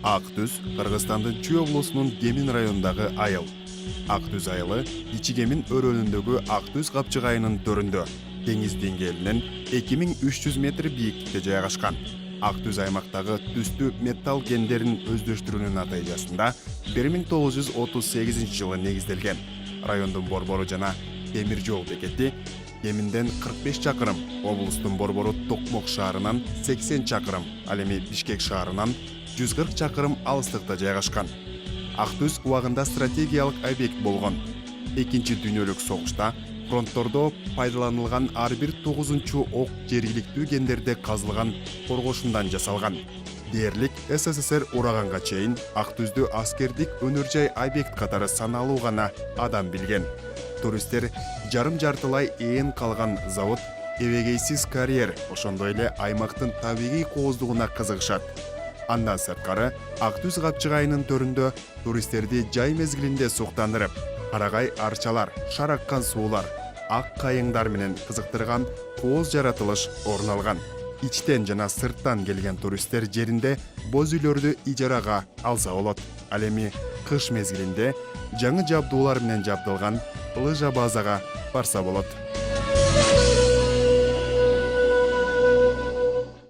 Ак түз Кыргызстандын Чүй облусунун Кемин районундагы айыл. Ак түз айылы Ичи Кемин өрөөнүндөгү Ак түз капчыгайынын төрүндө, деңиз деңгээлинен 2300 метр бийиктикте жайгашкан. Ак түз аймактагы түстүү металл кендерин өздөштүрүүнүн натыйжасында 1938 жылы негизделген. Райондун борбору жана темир жол бекети Кеминден 45 чакырым, облустун борбору Токмок шаарынан 80 чакырым, ал эми Бишкек шаарынан 140 чакырым алыстыкта жайгашкан. Ак түз убагында стратегиялык объект болгон. Экинчи дүйнөлүк согушта фронттордо пайдаланылган ар бир 9-чу ок жергиликтүү кендерде казылган коргошундан жасалган. Дээрлик СССР ураганга чейин Ак түздү аскердик өнөр-жай объект катары саналуу гана адам билген. Туристтер жарым жартылай ээн калган завод, эбегейсиз карьер, ошондой эле аймактын табигый кооздугуна кызыгышат. Андан сырткары, Ак түз капчыгайынын төрүндө туристтерди жай мезгилинде суктандырып, карагай арчалар, шараккан суулар, ак кайыңдар менен кызыктырган кооз жаратылыш орун алган. Ичтен жана сырттан келген туристтер жеринде боз үйлөрдү ижарага алса болот. Ал эми кыш мезгилинде жаңы жабдуулар менен жабдылган лыжа базага барса болот.